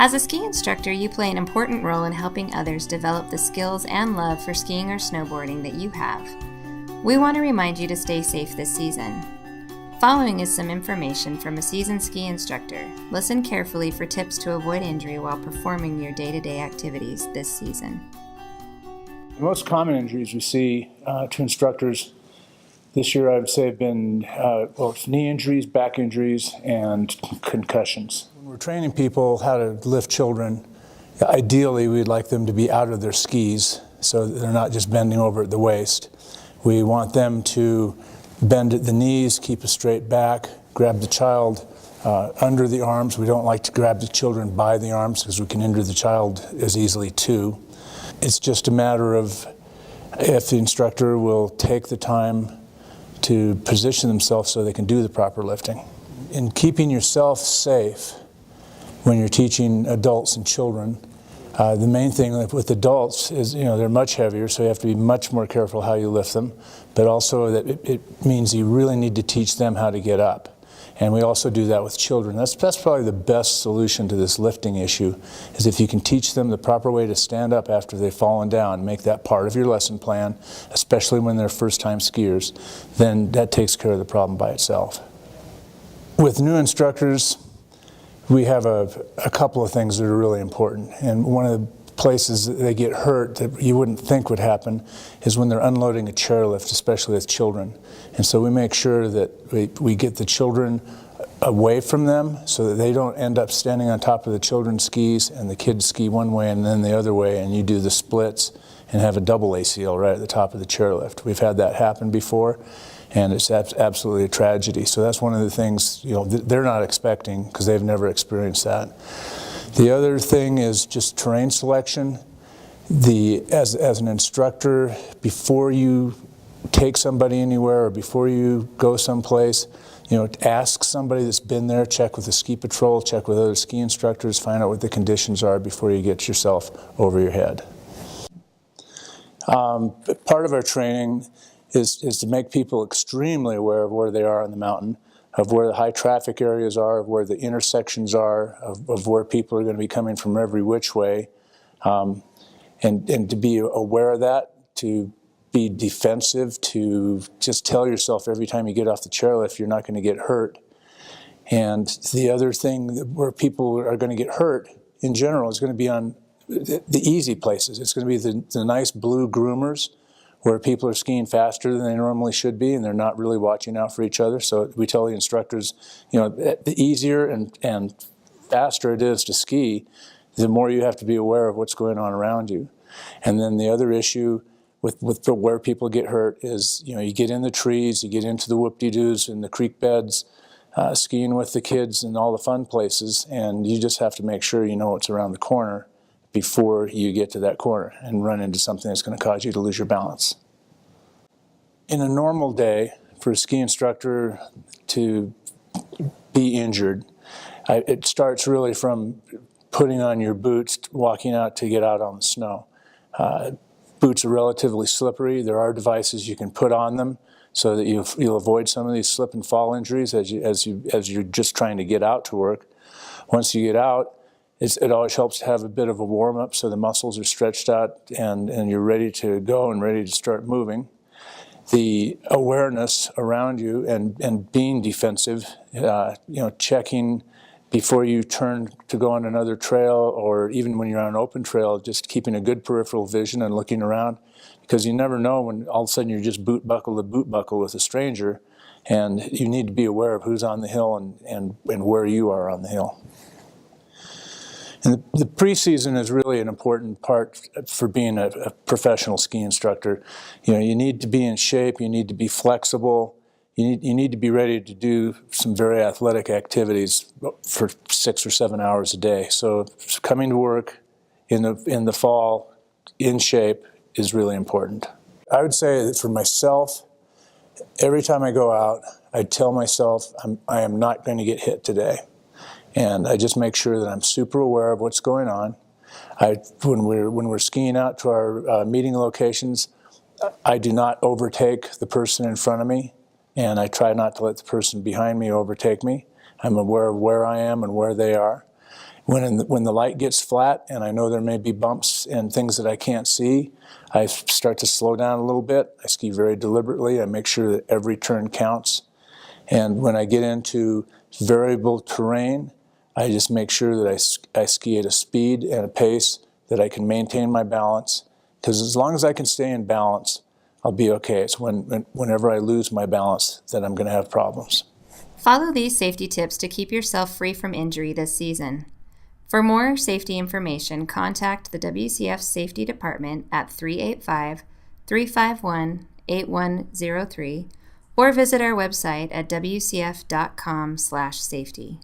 As a ski instructor, you play an important role in helping others develop the skills and love for skiing or snowboarding that you have. We want to remind you to stay safe this season. Following is some information from a seasoned ski instructor. Listen carefully for tips to avoid injury while performing your day-to-day activities this season. The most common injuries we see to instructors this year, I would say, have been knee injuries, back injuries, and concussions. When we're training people how to lift children, ideally we'd like them to be out of their skis so that they're not just bending over at the waist. We want them to bend at the knees, keep a straight back, grab the child under the arms. We don't like to grab the children by the arms because we can injure the child as easily too. It's just a matter of if the instructor will take the time to position themselves so they can do the proper lifting. In keeping yourself safe when you're teaching adults and children, the main thing with adults is, they're much heavier, so you have to be much more careful how you lift them, but also that it means you really need to teach them how to get up. And we also do that with children. That's probably the best solution to this lifting issue, is if you can teach them the proper way to stand up after they've fallen down, make that part of your lesson plan, especially when they're first-time skiers, then that takes care of the problem by itself. With new instructors, we have a couple of things that are really important. And one of the places that they get hurt that you wouldn't think would happen is when they're unloading a chairlift, especially with children. And so we make sure that we get the children away from them so that they don't end up standing on top of the children's skis and the kids ski one way and then the other way, and you do the splits and have a double ACL right at the top of the chairlift. We've had that happen before, and it's absolutely a tragedy. So that's one of the things they're not expecting because they've never experienced that. The other thing is just terrain selection. As an instructor, before you take somebody anywhere or before you go someplace, ask somebody that's been there, check with the ski patrol, check with other ski instructors, find out what the conditions are before you get yourself over your head. Part of our training is to make people extremely aware of where they are on the mountain, of where the high traffic areas are, of where the intersections are, of where people are going to be coming from every which way, and to be aware of that, to be defensive, to just tell yourself every time you get off the chairlift you're not going to get hurt. And the other thing where people are going to get hurt in general is going to be on the easy places. It's going to be the nice blue groomers where people are skiing faster than they normally should be and they're not really watching out for each other. So we tell the instructors, the easier and faster it is to ski, the more you have to be aware of what's going on around you. And then the other issue with where people get hurt is, you get in the trees, you get into the whoop-de-doos and the creek beds, skiing with the kids and all the fun places, and you just have to make sure you know what's around the corner before you get to that corner and run into something that's going to cause you to lose your balance. In a normal day, for a ski instructor to be injured, it starts really from putting on your boots, walking out to get out on the snow. Boots are relatively slippery. There are devices you can put on them so that you'll avoid some of these slip and fall injuries as you're just trying to get out to work. Once you get out, it always helps to have a bit of a warm-up so the muscles are stretched out and you're ready to go and ready to start moving. The awareness around you and being defensive, checking before you turn to go on another trail, or even when you're on an open trail, just keeping a good peripheral vision and looking around, because you never know when all of a sudden you're just boot buckle to boot buckle with a stranger, and you need to be aware of who's on the hill and where you are on the hill. And the preseason is really an important part for being a professional ski instructor. You need to be in shape, you need to be flexible, you need to be ready to do some very athletic activities for 6 or 7 hours a day. So coming to work in the fall in shape is really important. I would say that for myself, every time I go out, I tell myself I am not going to get hit today. And I just make sure that I'm super aware of what's going on. When we're skiing out to our meeting locations, I do not overtake the person in front of me, and I try not to let the person behind me overtake me. I'm aware of where I am and where they are. When the light gets flat and I know there may be bumps and things that I can't see, I start to slow down a little bit. I ski very deliberately. I make sure that every turn counts. And when I get into variable terrain, I just make sure that I ski at a speed and a pace that I can maintain my balance. Because as long as I can stay in balance, I'll be okay. It's whenever I lose my balance that I'm going to have problems. Follow these safety tips to keep yourself free from injury this season. For more safety information, contact the WCF Safety Department at 385-351-8103 or visit our website at wcf.com/safety.